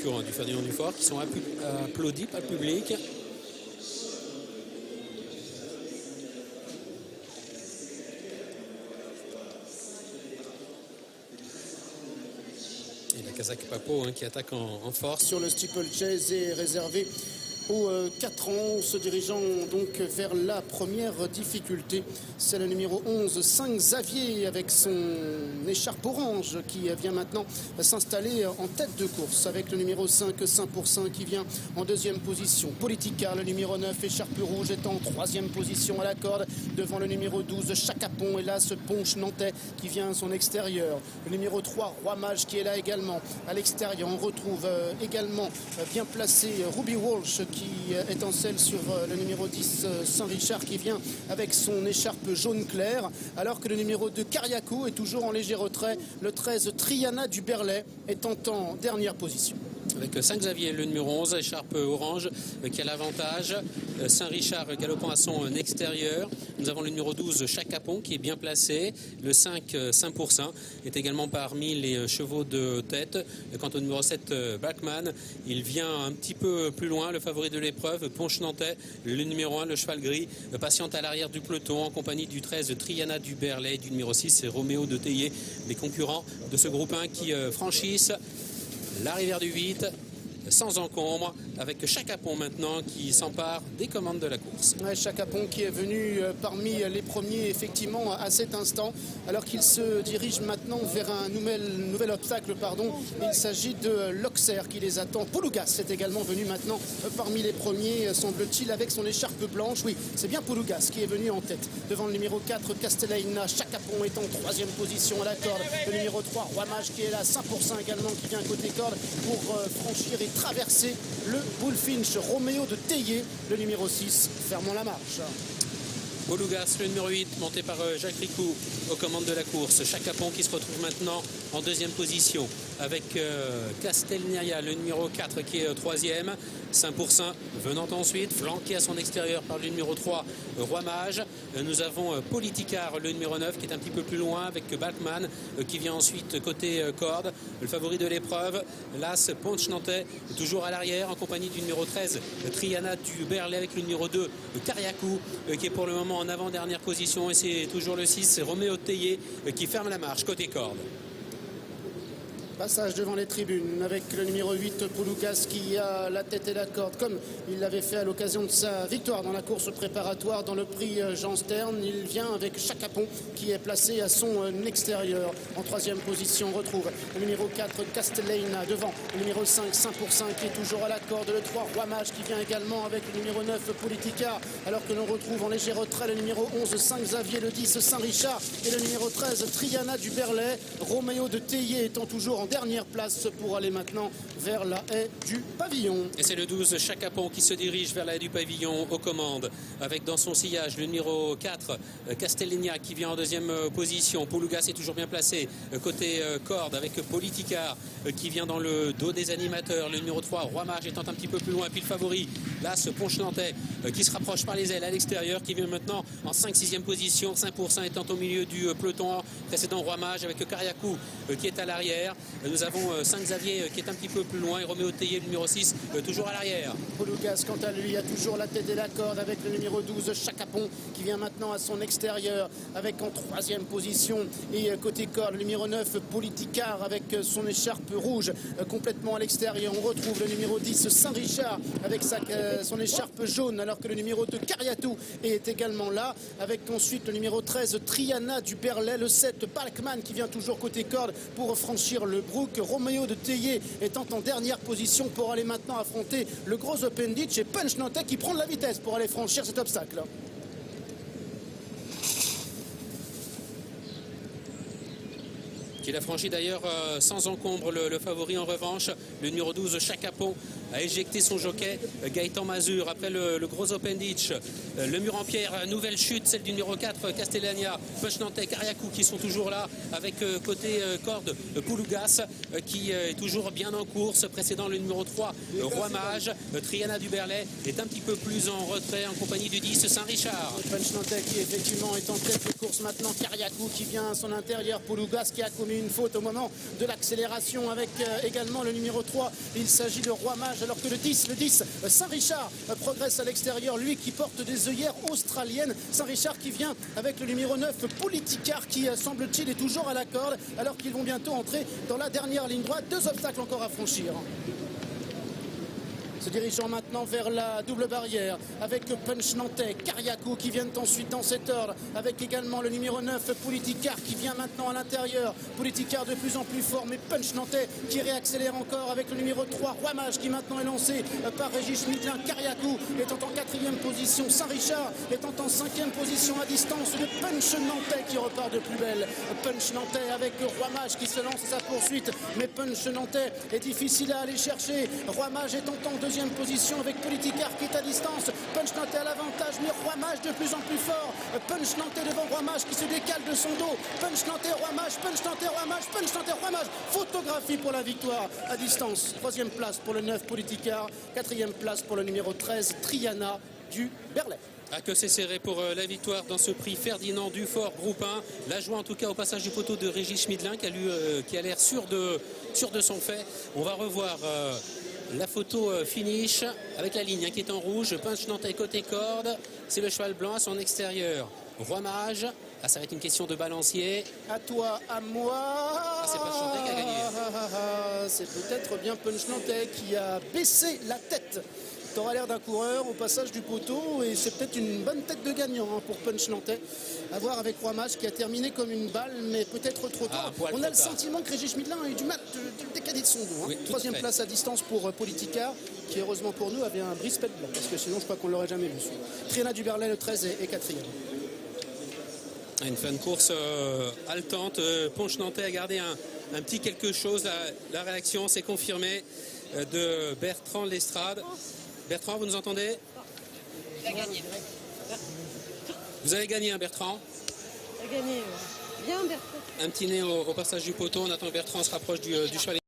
concurrents du Ferdinand Dufort qui sont applaudis par le public. Et la Kazakh Papo qui attaque en force. Sur le steeplechase est réservé aux 4 ans, se dirigeant donc vers la première difficulté. C'est le numéro 11, 5 Xavier, avec son écharpe orange qui vient maintenant s'installer en tête de course, avec le numéro 5, 5% qui vient en deuxième position. Politica, le numéro 9, écharpe rouge, est en troisième position à la corde, devant le numéro 12, Chacapon, et là ce Ponche Nantais qui vient à son extérieur. Le numéro 3, Roi Mage, qui est là également à l'extérieur. On retrouve également bien placé Ruby Walsh qui étincelle sur le numéro 10 Saint-Richard qui vient avec son écharpe jaune clair, alors que le numéro 2 Kariakou est toujours en léger retrait. Le 13 Triana du Berlay étant en dernière position. Avec 5 Xavier, le numéro 11, écharpe orange, qui a l'avantage. Saint-Richard galopant à son extérieur. Nous avons le numéro 12, Chacapon, qui est bien placé. Le 5, 5% est également parmi les chevaux de tête. Quant au numéro 7, Blackman, il vient un petit peu plus loin, le favori de l'épreuve, Ponche Nantais, le numéro 1, le cheval gris, patiente à l'arrière du peloton, en compagnie du 13, Triana du Berlay, du numéro 6, Roméo de Théier, les concurrents de ce groupe 1 qui franchissent la rivière du 8 sans encombre, avec Chacapon maintenant qui s'empare des commandes de la course. Ouais, Chacapon qui est venu parmi les premiers effectivement à cet instant, alors qu'il se dirige maintenant vers un nouvel obstacle. Il s'agit de l'Auxerre qui les attend. Poulougas est également venu maintenant parmi les premiers, semble-t-il, avec son écharpe blanche. Oui, c'est bien Poulougas qui est venu en tête. Devant le numéro 4, Castellaina. Chacapon est en troisième position à la corde. Le numéro 3, Roi Mage, qui est là, 5% également, qui vient côté corde pour franchir et traverser le Bullfinch. Roméo de Théier, le numéro 6, fermons la marche. Poulougas, le numéro 8, monté par Jacques Ricou aux commandes de la course. Chacapon qui se retrouve maintenant en deuxième position avec Castelnia, le numéro 4 qui est troisième. 5% venant ensuite, flanqué à son extérieur par le numéro 3, Roi Mage. Nous avons Politicar, le numéro 9, qui est un petit peu plus loin avec Balkman, qui vient ensuite côté corde. Le favori de l'épreuve, l'As Ponche Nantais, toujours à l'arrière, en compagnie du numéro 13, Triana du Berlay, avec le numéro 2, Kariakou, qui est pour le moment en avant-dernière position. Et c'est toujours le 6, c'est Roméo Théier, qui ferme la marche côté corde. Passage devant les tribunes avec le numéro 8, Poulougas, qui a la tête et la corde, comme il l'avait fait à l'occasion de sa victoire dans la course préparatoire dans le prix Jean Stern. Il vient avec Chacapon qui est placé à son extérieur. En troisième position, on retrouve le numéro 4, Castellaina, devant le numéro 5, 5% qui est toujours à la corde. Le 3, Roi Mage, qui vient également avec le numéro 9, Politica, alors que l'on retrouve en léger retrait le numéro 11, 5 Xavier, le 10, Saint-Richard, et le numéro 13, Triana du Berlay. Roméo de Théier étant toujours en dernière place pour aller maintenant vers la haie du pavillon. Et c'est le 12 Chacapon qui se dirige vers la haie du pavillon aux commandes, avec dans son sillage le numéro 4 Castellignac qui vient en deuxième position. Poulougas est toujours bien placé côté corde avec Politicar qui vient dans le dos des animateurs. Le numéro 3 Roi Mage étant un petit peu plus loin, puis le favori là ce Ponche Nantais qui se rapproche par les ailes à l'extérieur, qui vient maintenant en 5-6e position. 5% étant au milieu du peloton précédent Roi Mage, avec Kariakou qui est à l'arrière. Nous avons 5 Xavier qui est un petit peu plus loin, et Roméo Théier, le numéro 6, toujours à l'arrière. Poulougas, quant à lui, a toujours la tête et la corde avec le numéro 12, Chacapon, qui vient maintenant à son extérieur, avec en troisième position. Et côté corde, le numéro 9, Politicar, avec son écharpe rouge complètement à l'extérieur. On retrouve le numéro 10, Saint-Richard, avec son écharpe jaune, alors que le numéro 2, Kariatou, est également là, avec ensuite le numéro 13, Triana du Berlay, le 7, Balkman, qui vient toujours côté corde pour franchir le Brook. Roméo de Théier étant en dernière position pour aller maintenant affronter le gros Open Ditch, et Punch Nantais qui prend de la vitesse pour aller franchir cet obstacle. Qu'il a franchi d'ailleurs sans encombre le favori en revanche, le numéro 12 Chacapon, a éjecté son jockey Gaëtan Mazur. Après le gros open ditch, le mur en pierre, nouvelle chute, celle du numéro 4 Castellania, Punch Nantais, Kariakou qui sont toujours là avec côté corde Poulougas qui est toujours bien en course, précédant le numéro 3 Roi Mage. Triana du Berlay est un petit peu plus en retrait en compagnie du 10 Saint-Richard. Punch Nantais qui effectivement est en tête de course maintenant. Kariakou qui vient à son intérieur. Poulougas qui a commis une faute au moment de l'accélération avec également le numéro 3. Il s'agit de Roi Mage alors que le 10 Saint-Richard progresse à l'extérieur. Lui qui porte des œillères australiennes. Saint-Richard qui vient avec le numéro 9 Politicard qui semble-t-il est toujours à la corde alors qu'ils vont bientôt entrer dans la dernière ligne droite. 2 obstacles encore à franchir. Se dirigeant maintenant vers la double barrière avec Punch Nantais, Kariakou qui viennent ensuite dans cet ordre avec également le numéro 9 Politicard qui vient maintenant à l'intérieur. Politicard de plus en plus fort mais Punch Nantais qui réaccélère encore avec le numéro 3 Roi Mage qui maintenant est lancé par Régis Schmidlin. Kariakou étant en 4e position, Saint-Richard étant en 5e position à distance de Punch Nantais qui repart de plus belle. Punch Nantais avec Roi Mage qui se lance à sa poursuite mais Punch Nantais est difficile à aller chercher. Roi Mage étant en 2e position avec Politicard qui est à distance. Punch Nantais à l'avantage mais Roi Mage de plus en plus fort. Punch Nantais devant Roi Mage qui se décale de son dos. Punch Nantais, Roi Mage, Punch Nantais, Roi Mage, Punch Nantais, Roi Mage. Photographie pour la victoire à distance. 3e place pour le 9 Politicard. 4e place pour le numéro 13 Triana du Berlay. Ah, que c'est serré pour la victoire dans ce prix Ferdinand Dufort groupe 1. La joie en tout cas au passage du poteau de Régis Schmidlin qui a l'air sûr de son fait. On va revoir la photo finish avec la ligne qui est en rouge. Punch Nantais côté corde. C'est le cheval blanc à son extérieur. Roi Mage. Ah, ça va être une question de balancier. À toi, à moi. Ah, c'est Punch Nantais qui a gagné. C'est peut-être bien Punch Nantais qui a baissé la tête. T'auras l'air d'un coureur au passage du poteau et c'est peut-être une bonne tête de gagnant pour Punch Nantais. À voir avec Roi Mage qui a terminé comme une balle mais peut-être trop tard. On a le sentiment que Régis Schmidlin a eu du mal de décaler de son dos. Oui, 3e place à distance pour Politicard qui heureusement pour nous avait un brise-pète blanc parce que sinon je crois qu'on ne l'aurait jamais vu. Triana du Berlay le 13 est 4e. Une fin de course haletante. Punch Nantais a gardé un petit quelque chose. La réaction s'est confirmée de Bertrand Lestrade. Bertrand, vous nous entendez? Il a gagné. Vous avez gagné, Bertrand? Il a gagné. Bien, Bertrand. Un petit nez au passage du poteau. On attend que Bertrand se rapproche du cheval.